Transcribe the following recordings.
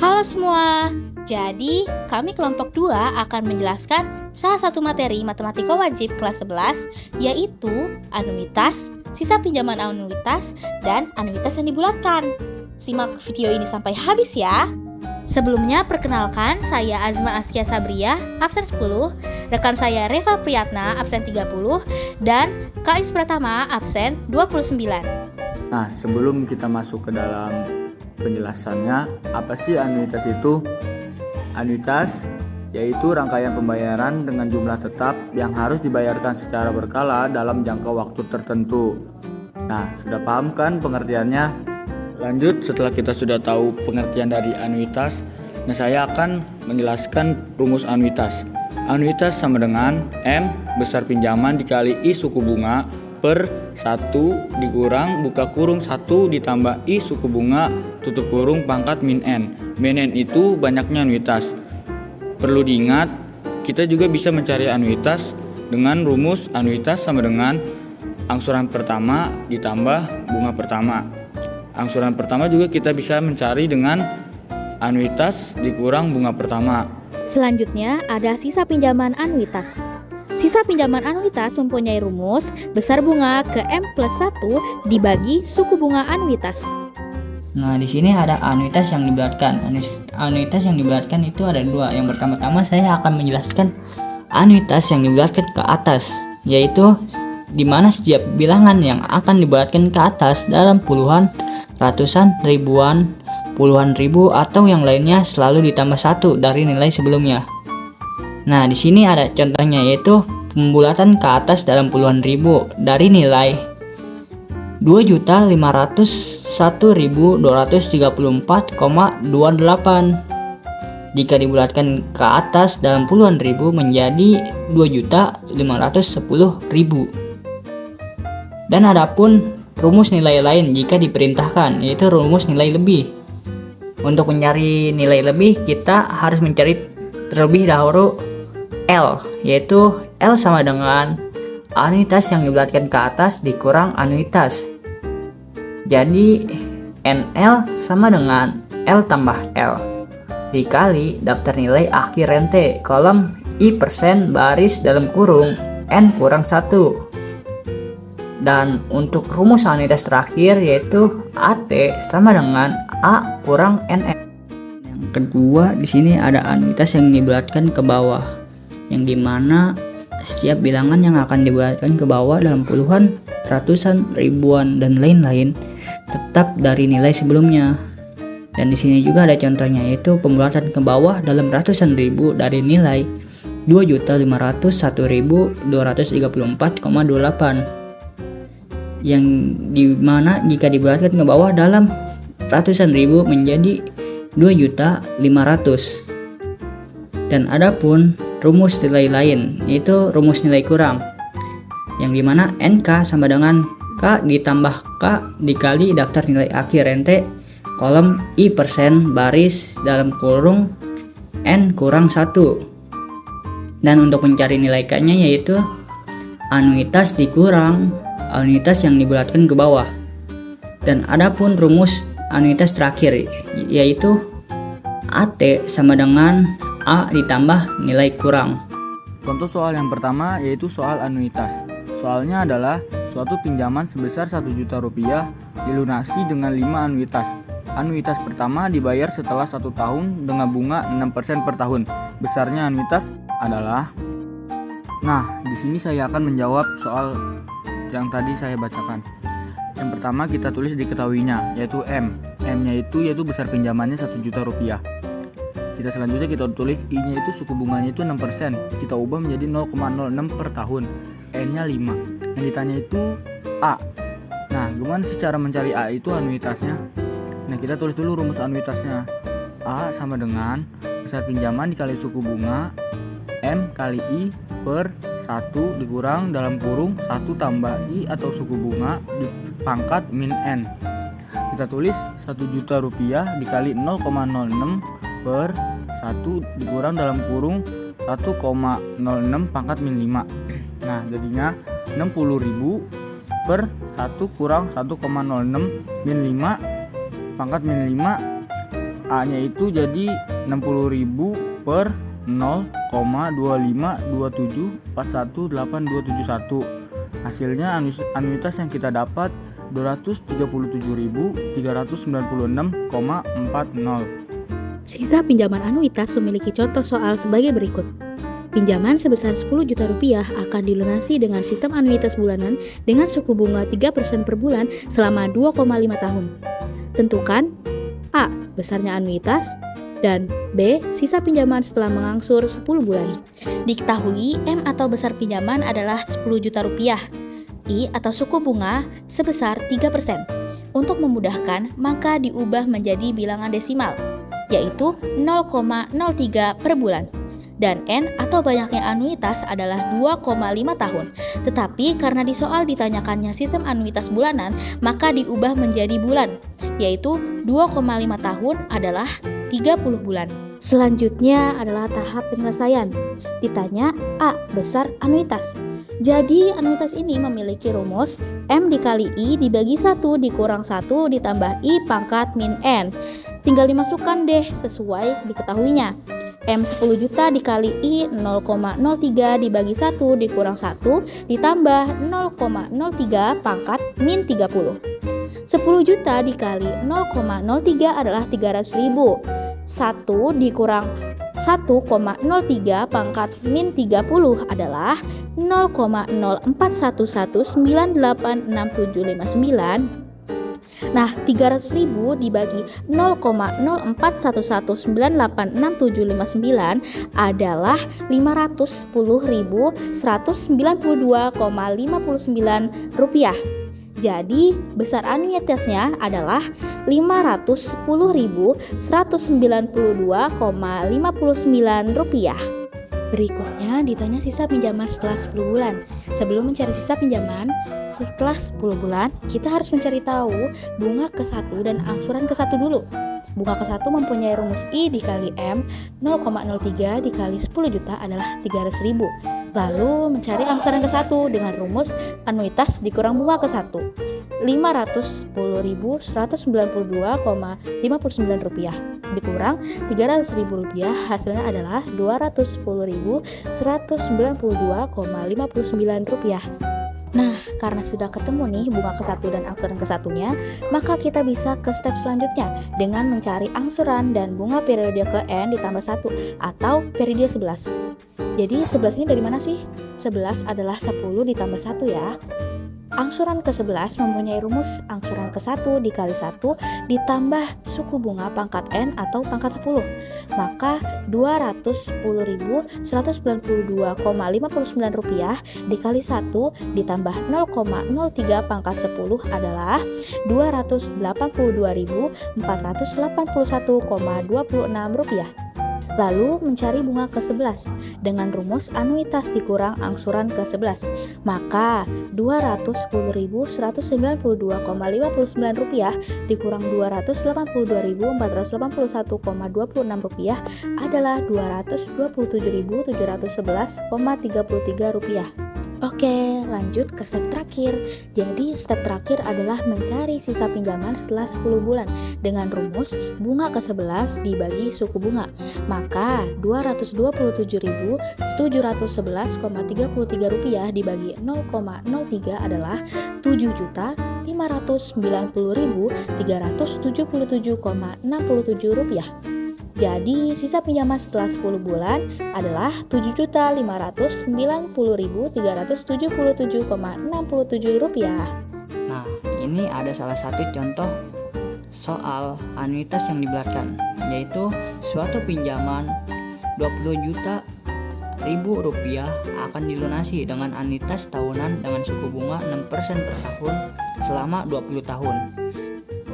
Halo semua, jadi kami kelompok 2 akan menjelaskan salah satu materi matematika wajib kelas 11, yaitu anuitas, sisa pinjaman anuitas, dan anuitas yang dibulatkan. Simak video ini sampai habis ya. Sebelumnya perkenalkan, saya Azma Askia Sabria, absen 10, rekan saya Reva Priyatna, absen 30, dan Kak Is Pratama, absen 29. Nah, sebelum kita masuk ke dalam penjelasannya, apa sih anuitas itu? Anuitas yaitu rangkaian pembayaran dengan jumlah tetap yang harus dibayarkan secara berkala dalam jangka waktu tertentu. Nah, sudah paham kan pengertiannya? Lanjut, setelah kita sudah tahu pengertian dari anuitas, nah saya akan menjelaskan rumus anuitas. Anuitas sama dengan M besar pinjaman dikali I suku bunga per 1 dikurang buka kurung 1 ditambah I suku bunga tutup kurung pangkat min N. Min N itu banyaknya anuitas. Perlu diingat, kita juga bisa mencari anuitas dengan rumus anuitas sama dengan angsuran pertama ditambah bunga pertama. Angsuran pertama juga kita bisa mencari dengan anuitas dikurang bunga pertama. Selanjutnya ada sisa pinjaman anuitas. Sisa pinjaman anuitas mempunyai rumus besar bunga ke M plus 1 dibagi suku bunga anuitas. Nah, di sini ada anuitas yang dibulatkan. Anuitas yang dibulatkan itu ada dua. Yang pertama saya akan menjelaskan anuitas yang dibulatkan ke atas, yaitu di mana setiap bilangan yang akan dibulatkan ke atas dalam puluhan, ratusan, ribuan, puluhan ribu atau yang lainnya selalu ditambah 1 dari nilai sebelumnya. Nah, di sini ada contohnya, yaitu pembulatan ke atas dalam puluhan ribu dari nilai 2.501.234,28. Jika dibulatkan ke atas dalam puluhan ribu menjadi 2.510.000. Dan adapun rumus nilai lain jika diperintahkan, yaitu rumus nilai lebih. Untuk mencari nilai lebih, kita harus mencari terlebih dahulu L, yaitu L sama dengan anuitas yang dibulatkan ke atas dikurang anuitas. Jadi NL sama dengan L tambah L dikali daftar nilai akhir rente kolom I persen baris dalam kurung N kurang 1. Dan untuk rumus anuitas terakhir yaitu AT sama dengan A kurang NN. Yang kedua, di sini ada anuitas yang dibulatkan ke bawah, yang dimana setiap bilangan yang akan dibulatkan ke bawah dalam puluhan, ratusan, ribuan, dan lain-lain tetap dari nilai sebelumnya. Dan di sini juga ada contohnya, yaitu pembulatan ke bawah dalam ratusan ribu dari nilai 2.501.234,28. Yang dimana jika dibulatkan ke bawah dalam ratusan ribu menjadi 2.500.000. Dan adapun rumus nilai lain, yaitu rumus nilai kurang, yang dimana NK sama dengan K ditambah K dikali daftar nilai akhir rente kolom I persen baris dalam kurung N kurang 1. Dan untuk mencari nilai K-nya yaitu anuitas dikurang anuitas yang dibulatkan ke bawah. Dan adapun rumus anuitas terakhir yaitu AT sama dengan A ditambah nilai kurang. Contoh soal yang pertama yaitu soal anuitas. Soalnya adalah suatu pinjaman sebesar 1 juta rupiah dilunasi dengan 5 anuitas. Anuitas pertama dibayar setelah 1 tahun dengan bunga 6% per tahun. Besarnya anuitas adalah. Nah, di sini saya akan menjawab soal yang tadi saya bacakan. Yang pertama kita tulis diketahuinya, yaitu M. M-nya itu yaitu besar pinjamannya 1 juta rupiah. Kita selanjutnya kita tulis I-nya itu suku bunganya itu 6%. Kita ubah menjadi 0,06 per tahun. N-nya 5. Yang ditanya itu A. Nah, gimana sih cara mencari A itu anuitasnya? Nah, kita tulis dulu rumus anuitasnya. A sama dengan besar pinjaman dikali suku bunga M kali I per 1 dikurang dalam kurung 1 tambah I atau suku bunga di pangkat min N. Kita tulis 1 juta rupiah dikali 0,06 per 1 dikurang dalam kurung 1,06 pangkat min 5. Nah, jadinya 60.000 per 1 kurang 1,06 min 5 pangkat min 5 A-nya itu jadi 60.000 per 0,2527418271. Hasilnya anuitas yang kita dapat 237.396,40. Sisa pinjaman anuitas memiliki contoh soal sebagai berikut. Pinjaman sebesar 10 juta rupiah akan dilunasi dengan sistem anuitas bulanan dengan suku bunga 3% per bulan selama 2,5 tahun. Tentukan A. Besarnya anuitas dan B. Sisa pinjaman setelah mengangsur 10 bulan. Diketahui M atau besar pinjaman adalah 10 juta rupiah. I atau suku bunga sebesar 3%. Untuk memudahkan, maka diubah menjadi bilangan desimal, yaitu 0,03 per bulan. Dan N atau banyaknya anuitas adalah 2,5 tahun. Tetapi karena di soal ditanyakannya sistem anuitas bulanan, maka diubah menjadi bulan, yaitu 2,5 tahun adalah 30 bulan. Selanjutnya adalah tahap penyelesaian. Ditanya A. Besar anuitas. Jadi anuitas ini memiliki rumus M dikali I dibagi 1 dikurang 1 ditambah I pangkat min N. Tinggal dimasukkan deh sesuai diketahuinya. M 10 juta dikali I 0,03 dibagi 1 dikurang 1 ditambah 0,03 pangkat min 30. 10 juta dikali 0,03 adalah 300.000. 1 dikurang 1,03 pangkat min 30 adalah 0,0411986759. Nah, 300.000 dibagi 0,0411986759 adalah 510.192,59 rupiah. Jadi, besar anuitasnya adalah 510.192,59 rupiah. Berikutnya ditanya sisa pinjaman setelah 10 bulan. Sebelum mencari sisa pinjaman setelah 10 bulan, kita harus mencari tahu bunga ke-1 dan angsuran ke-1 dulu. Bunga ke-1 mempunyai rumus I dikali M, 0,03 dikali 10 juta adalah 300.000. Lalu mencari angsuran ke-1 dengan rumus anuitas dikurang bunga ke-1, 510.192,59 rupiah dikurang 300.000 rupiah, hasilnya adalah 210.192,59 rupiah. Nah, karena sudah ketemu nih bunga ke-1 dan angsuran ke-1-nya, maka kita bisa ke step selanjutnya dengan mencari angsuran dan bunga periode ke N ditambah 1 atau periode 11. Jadi 11 ini dari mana sih? 11 adalah 10 ditambah 1 ya. Angsuran ke-11 mempunyai rumus angsuran ke-1 dikali 1 ditambah suku bunga pangkat N atau pangkat 10. Maka 210.192,59 rupiah dikali 1 ditambah 0,03 pangkat 10 adalah 282.481,26 rupiah. Lalu mencari bunga ke-11 dengan rumus anuitas dikurang angsuran ke-11. Maka 210.192,59 rupiah dikurang 282.481,26 rupiah adalah 227.711,33 rupiah. Oke, lanjut ke step terakhir. Jadi step terakhir adalah mencari sisa pinjaman setelah 10 bulan dengan rumus bunga ke-11 dibagi suku bunga. Maka 227.711,33 rupiah dibagi 0,03 adalah 7.590.377,67 rupiah. Jadi sisa pinjaman setelah 10 bulan adalah 7.590.377,67 rupiah. Nah, ini ada salah satu contoh soal anuitas yang dibulatkan, yaitu suatu pinjaman 20 juta rupiah akan dilunasi dengan anuitas tahunan dengan suku bunga 6% per tahun selama 20 tahun.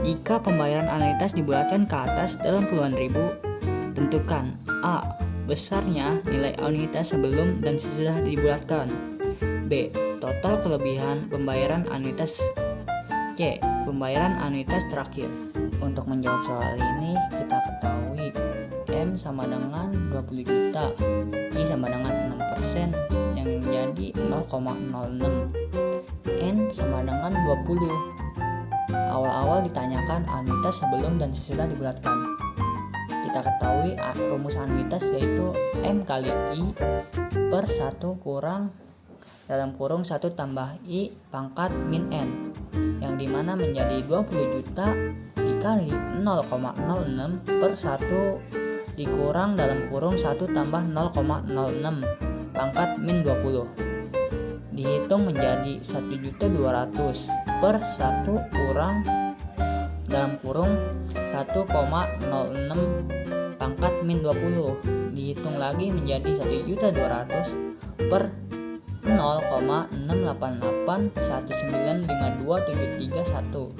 Jika pembayaran anuitas dibulatkan ke atas dalam puluhan ribu, tentukan A. Besarnya nilai anuitas sebelum dan sesudah dibulatkan. B. Total kelebihan pembayaran anuitas. C. Pembayaran anuitas terakhir. Untuk menjawab soal ini, kita ketahui M sama dengan 20 juta, I sama dengan 6% yang menjadi 0,06, N sama dengan 20. Awal-awal ditanyakan anuitas sebelum dan sesudah dibulatkan. kita ketahui rumus anuitas yaitu M kali I per 1 kurang dalam kurung 1 tambah I pangkat min N, yang dimana menjadi 20 juta dikali 0,06 per 1 dikurang dalam kurung 1 tambah 0,06 pangkat min 20, dihitung menjadi 1.200.000 per 1 kurang dalam kurung 1,06 pangkat min 20, dihitung lagi menjadi 1.200.000 per 0,688195271.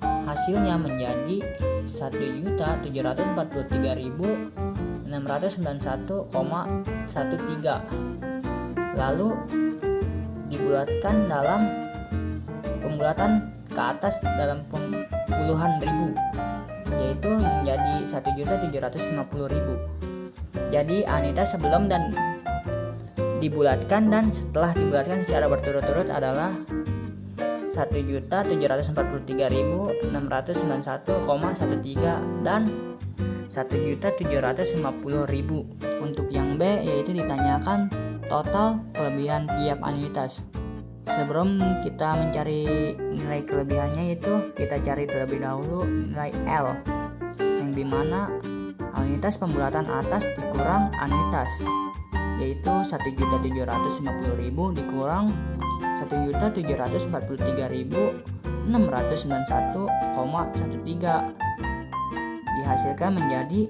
Hasilnya menjadi 1.743.691,13. Lalu dibulatkan dalam pembulatan ke atas dalam puluhan ribu, yaitu menjadi 1.750.000. Jadi anuitas sebelum dan dibulatkan dan setelah dibulatkan secara berturut-turut adalah 1.743.691,13 dan 1.750.000. Untuk yang B yaitu ditanyakan total kelebihan tiap anuitas. Sebelum kita mencari nilai kelebihannya, itu kita cari terlebih dahulu nilai L, yang dimana anuitas pembulatan atas dikurang anuitas, yaitu 1.750.000 dikurang 1.743.691,13, dihasilkan menjadi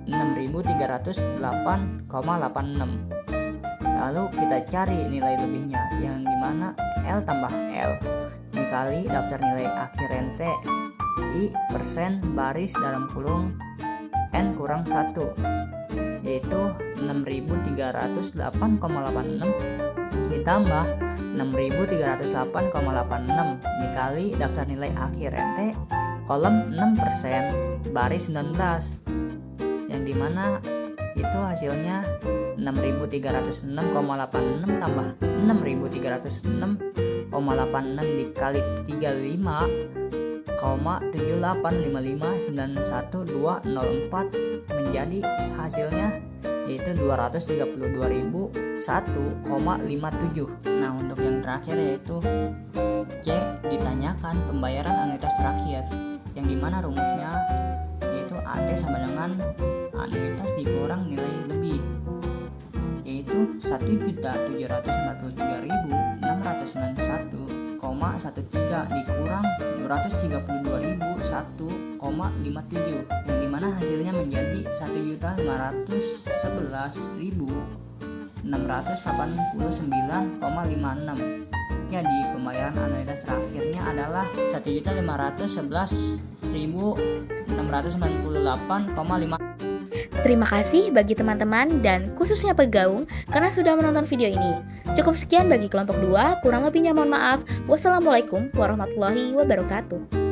6.308,86. Lalu kita cari nilai lebihnya, yang dimana L tambah L dikali daftar nilai akhir NT I persen baris dalam kurung N kurang 1, yaitu 6.308,86 ditambah 6.308,86 dikali daftar nilai akhir NT kolom 6% baris 19, yang dimana itu hasilnya 6.306,86 tambah 6.306,86 dikali 35,78559124 menjadi hasilnya yaitu 232.001,57. Nah, untuk yang terakhir yaitu C, ditanyakan pembayaran anuitas terakhir, yang dimana rumusnya yaitu AT sama dengan anuitas dikurang nilai lebih, yaitu 1.793.691,13 dikurang 232.001,57, yang dimana hasilnya menjadi 1.511.689,56. Jadi pembayaran anuitas terakhirnya adalah 1.511.698,5. Terima kasih bagi teman-teman dan khususnya pegaung karena sudah menonton video ini. Cukup sekian bagi kelompok 2, kurang lebihnya mohon maaf. Wassalamualaikum warahmatullahi wabarakatuh.